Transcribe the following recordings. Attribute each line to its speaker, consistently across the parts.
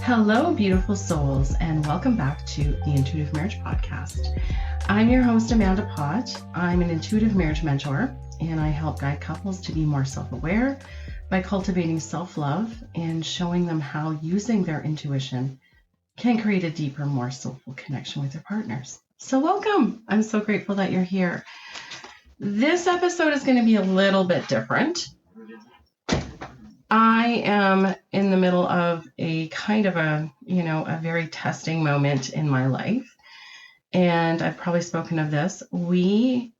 Speaker 1: Hello, beautiful souls, and welcome back to the Intuitive Marriage Podcast. I'm your host, Amanda Pott. I'm an intuitive marriage mentor, and I help guide couples to be more self-aware by cultivating self-love and showing them how using their intuition can create a deeper, more soulful connection with their partners. So welcome. I'm so grateful that you're here. This episode is going to be a little bit different. I am in the middle of a kind of a very testing moment in my life. And I've probably spoken of this. We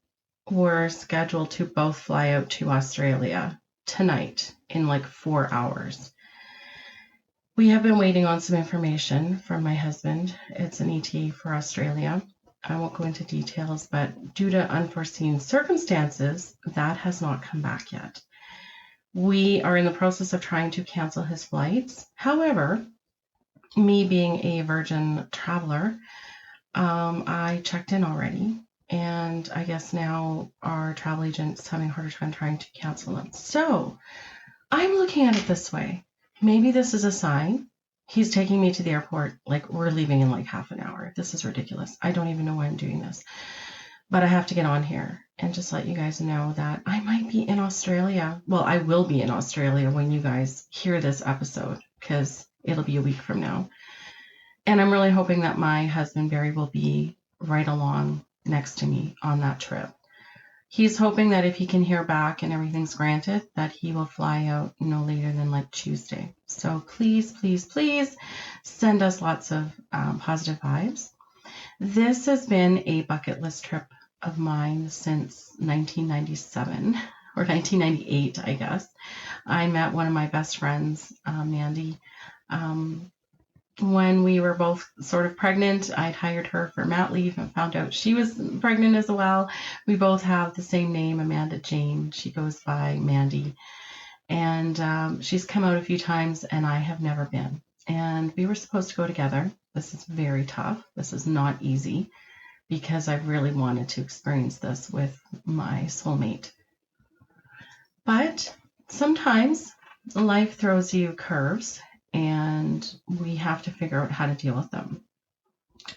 Speaker 1: were scheduled to both fly out to Australia tonight in like 4 hours. We have been waiting on some information from my husband. It's an ETA for Australia. I won't go into details, but due to unforeseen circumstances, that has not come back yet. We are in the process of trying to cancel his flights. However, me being a virgin traveler, I checked in already, and I guess now our travel agent's having a harder time trying to cancel them. So I'm looking at it this way. Maybe this is a sign. He's taking me to the airport, like we're leaving in like half an hour. This is ridiculous. I don't even know why I'm doing this. But I have to get on here and just let you guys know that I might be in Australia. Well, I will be in Australia when you guys hear this episode, because it'll be a week from now. And I'm really hoping that my husband, Barry, will be right along next to me on that trip. He's hoping that if he can hear back and everything's granted, that he will fly out no later than like Tuesday. So please, please, please send us lots of positive vibes. This has been a bucket list trip of mine since 1997 or 1998, I guess. I met one of my best friends, Mandy, when we were both sort of pregnant. I'd hired her for mat leave and found out she was pregnant as well. We both have the same name, Amanda Jane. She goes by Mandy. And she's come out a few times and I have never been. And we were supposed to go together. This is very tough. This is not easy because I really wanted to experience this with my soulmate. But sometimes life throws you curves and we have to figure out how to deal with them.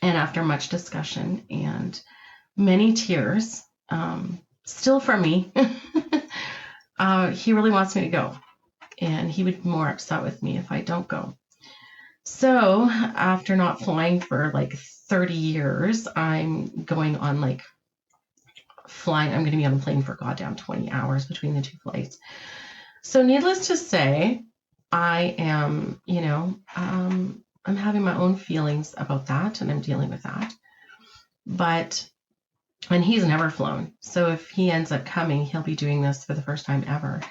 Speaker 1: And after much discussion and many tears, still from me, he really wants me to go. And he would be more upset with me if I don't go. So after not flying for like 30 years, I'm going on like flying. I'm going to be on a plane for goddamn 20 hours between the two flights. So needless to say, I am, I'm having my own feelings about that and I'm dealing with that. And he's never flown. So if he ends up coming, he'll be doing this for the first time ever.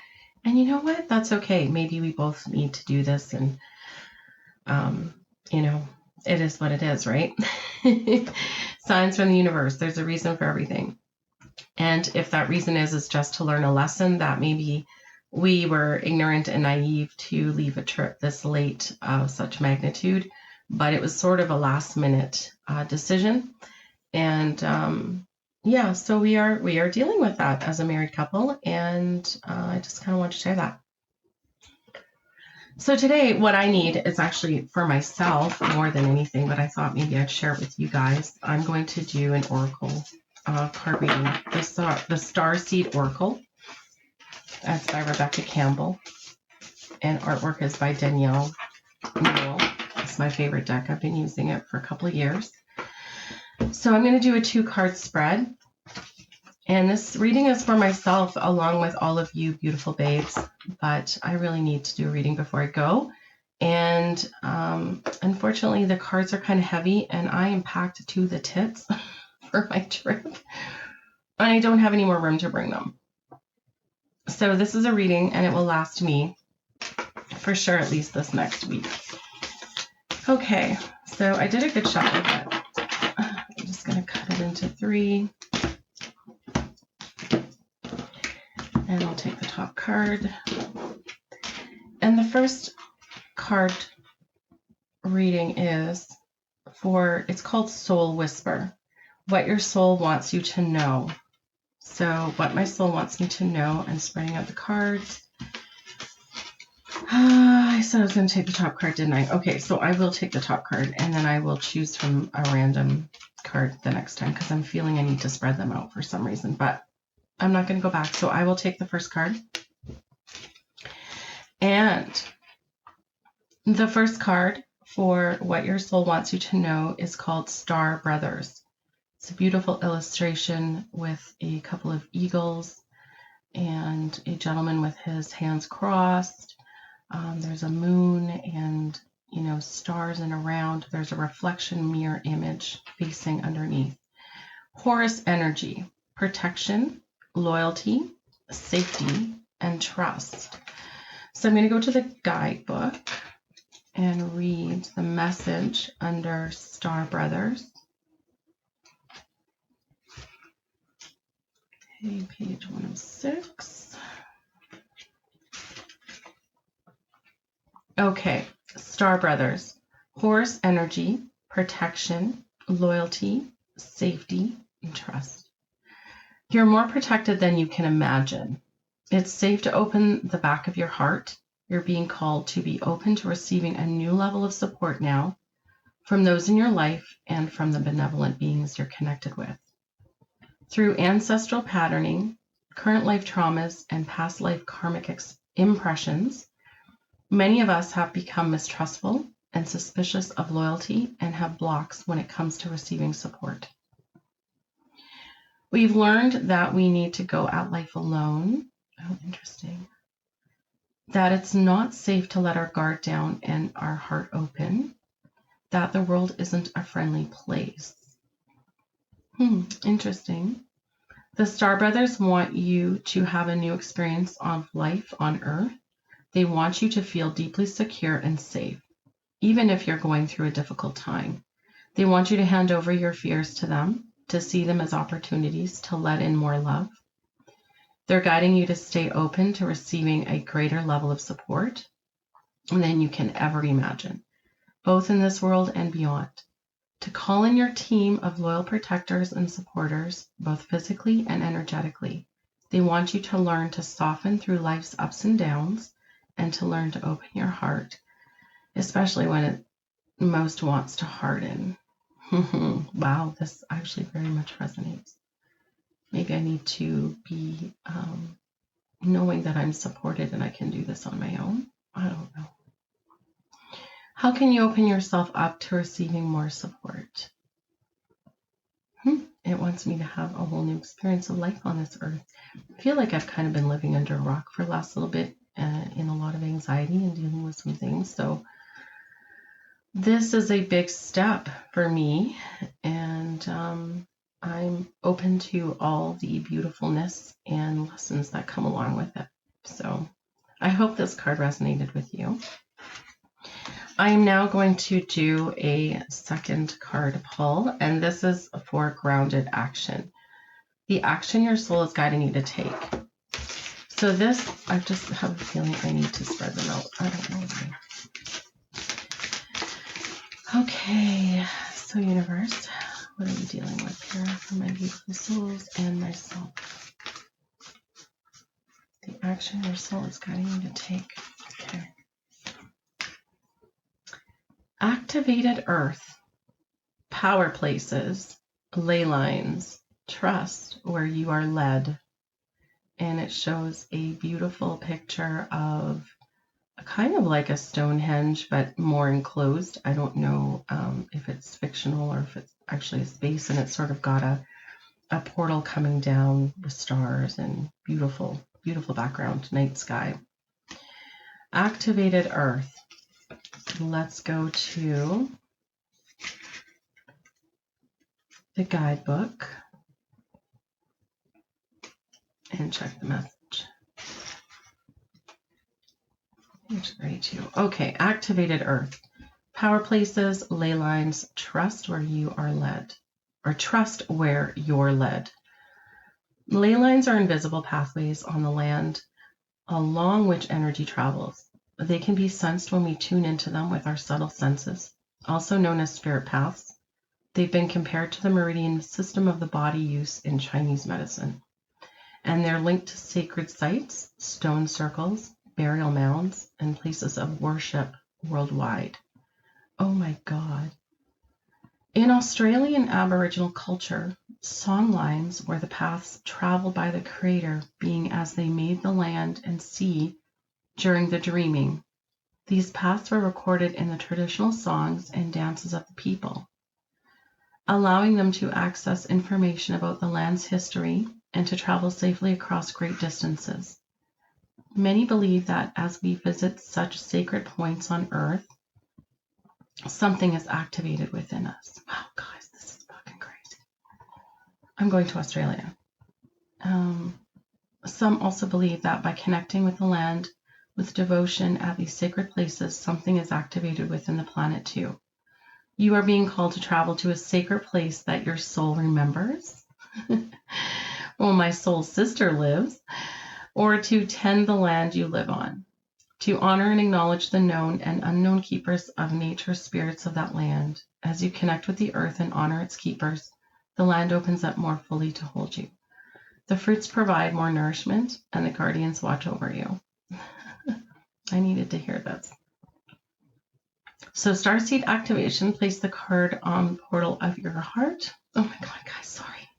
Speaker 1: And you know what? That's okay. Maybe we both need to do this and it is what it is, right? Signs from the universe. There's a reason for everything. And if that reason is just to learn a lesson that maybe we were ignorant and naive to leave a trip this late of such magnitude, but it was sort of a last minute decision. And so we are dealing with that as a married couple. And I just kind of want to share that. So today, what I need is actually for myself more than anything, but I thought maybe I'd share it with you guys. I'm going to do an Oracle card reading, the Starseed Oracle. That's by Rebecca Campbell. And artwork is by Danielle Newell. It's my favorite deck. I've been using it for a couple of years. So I'm going to do a 2-card spread. And this reading is for myself along with all of you beautiful babes, but I really need to do a reading before I go. And unfortunately, the cards are kind of heavy and I am packed to the tits for my trip. And I don't have any more room to bring them. So this is a reading and it will last me for sure at least this next week. Okay, so I did a good shuffle, but I'm just going to cut it into 3. And I'll take the top card. And the first card reading is it's called Soul Whisper. What your soul wants you to know. So what my soul wants me to know, I'm spreading out the cards. I said I was going to take the top card, didn't I? Okay, so I will take the top card, and then I will choose from a random card the next time because I'm feeling I need to spread them out for some reason, but I'm not going to go back. So I will take the first card. And the first card for what your soul wants you to know is called Star Brothers. It's a beautiful illustration with a couple of eagles and a gentleman with his hands crossed. There's a moon and, stars and around. There's a reflection mirror image facing underneath. Horus energy, protection, loyalty, safety, and trust. So I'm going to go to the guidebook and read the message under Star Brothers. Okay, page 106. Okay, Star Brothers, Horus energy, protection, loyalty, safety, and trust. You're more protected than you can imagine. It's safe to open the back of your heart. You're being called to be open to receiving a new level of support now from those in your life and from the benevolent beings you're connected with. Through ancestral patterning, current life traumas, and past life karmic impressions, many of us have become mistrustful and suspicious of loyalty and have blocks when it comes to receiving support. We've learned that we need to go at life alone. Oh, interesting. That it's not safe to let our guard down and our heart open. That the world isn't a friendly place. Interesting. The Star Brothers want you to have a new experience of life on Earth. They want you to feel deeply secure and safe, even if you're going through a difficult time. They want you to hand over your fears to them, to see them as opportunities to let in more love. They're guiding you to stay open to receiving a greater level of support than you can ever imagine, both in this world and beyond. To call in your team of loyal protectors and supporters, both physically and energetically. They want you to learn to soften through life's ups and downs and to learn to open your heart, especially when it most wants to harden. Wow, this actually very much resonates. Maybe I need to be knowing that I'm supported and I can do this on my own. I don't know. How can you open yourself up to receiving more support? It wants me to have a whole new experience of life on this earth. I feel like I've kind of been living under a rock for the last little bit in a lot of anxiety and dealing with some things. So this is a big step for me, and I'm open to all the beautifulness and lessons that come along with it. So I hope this card resonated with you. I am now going to do a second card pull, and this is for grounded action. The action your soul is guiding you to take. So this, I just have a feeling I need to spread them out. I don't know why. Okay, so universe, what are we dealing with here for my beautiful souls and myself? The action your soul is guiding you to take. Okay. Activated earth, power places, ley lines, trust where you are led. And it shows a beautiful picture of kind of like a Stonehenge, but more enclosed. I don't know if it's fictional or if it's actually a space, and it's sort of got a portal coming down with stars and beautiful, beautiful background, night sky. Activated earth. Let's go to the guidebook and check the message. Page 32. Okay, activated earth. Power places, ley lines, trust where you are led, or trust where you're led. Ley lines are invisible pathways on the land along which energy travels. They can be sensed when we tune into them with our subtle senses, also known as spirit paths. They've been compared to the meridian system of the body use in Chinese medicine. And they're linked to sacred sites, stone circles, burial mounds, and places of worship worldwide. Oh my God. In Australian Aboriginal culture, songlines were the paths traveled by the Creator, being as they made the land and sea during the dreaming. These paths were recorded in the traditional songs and dances of the people, allowing them to access information about the land's history and to travel safely across great distances. Many believe that as we visit such sacred points on Earth, something is activated within us. Wow, guys, this is fucking crazy. I'm going to Australia. Some also believe that by connecting with the land with devotion at these sacred places, something is activated within the planet too. You are being called to travel to a sacred place that your soul remembers. Well, my soul sister lives. Or to tend the land you live on. To honor and acknowledge the known and unknown keepers of nature spirits of that land. As you connect with the earth and honor its keepers, the land opens up more fully to hold you. The fruits provide more nourishment, and the guardians watch over you. I needed to hear this. So Starseed activation, place the card on the portal of your heart. Oh my God, guys, sorry.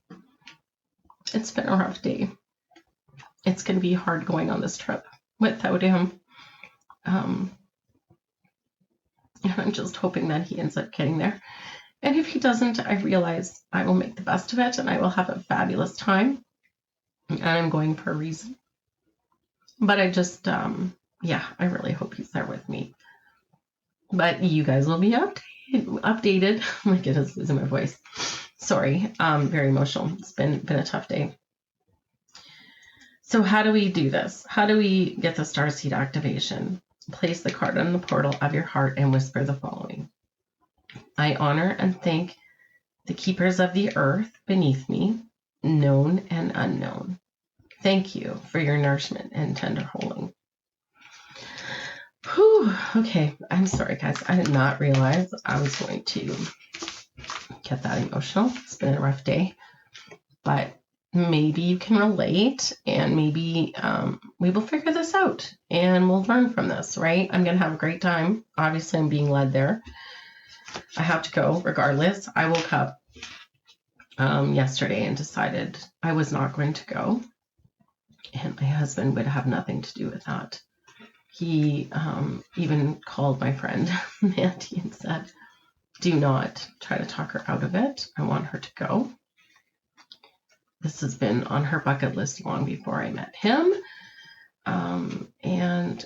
Speaker 1: It's been a rough day. It's going to be hard going on this trip without him. And I'm just hoping that he ends up getting there. And if he doesn't, I realize I will make the best of it and I will have a fabulous time. And I'm going for a reason. But I just, I really hope he's there with me. But you guys will be updated. Oh my goodness, losing my voice. Sorry, very emotional. It's been a tough day. So how do we do this? How do we get the Starseed activation? Place the card on the portal of your heart and whisper the following. I honor and thank the keepers of the earth beneath me, known and unknown. Thank you for your nourishment and tender holding. Whew, okay, I'm sorry guys. I did not realize I was going to get that emotional. It's been a rough day, but maybe you can relate and maybe we will figure this out and we'll learn from this, right? I'm going to have a great time. Obviously, I'm being led there. I have to go regardless. I woke up yesterday and decided I was not going to go. And my husband would have nothing to do with that. He even called my friend Mandy and said, do not try to talk her out of it. I want her to go. This has been on her bucket list long before I met him. And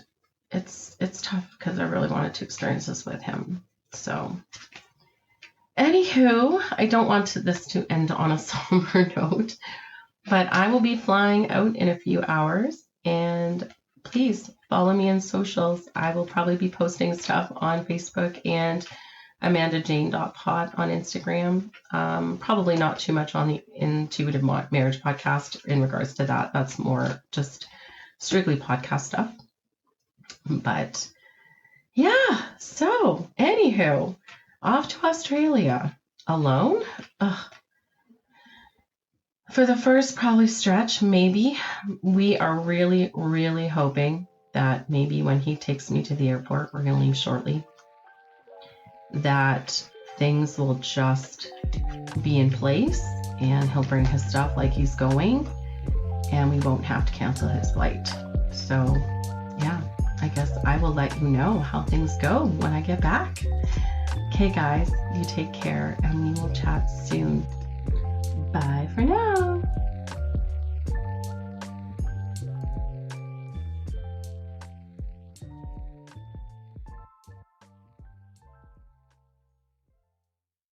Speaker 1: it's tough because I really wanted to experience this with him. So anywho, I don't want this to end on a somber note, but I will be flying out in a few hours, and please follow me on socials. I will probably be posting stuff on Facebook and AmandaJane.Pott on Instagram. Probably not too much on the Intuitive Marriage podcast in regards to that. That's more just strictly podcast stuff. But yeah, so anywho, off to Australia alone. For the first probably stretch, maybe. We are really, really hoping that maybe when he takes me to the airport, we're going to leave shortly, that things will just be in place and he'll bring his stuff like he's going and we won't have to cancel his flight. So yeah, I guess I will let you know how things go when I get back. Okay guys, you take care and we will chat soon. Bye for now.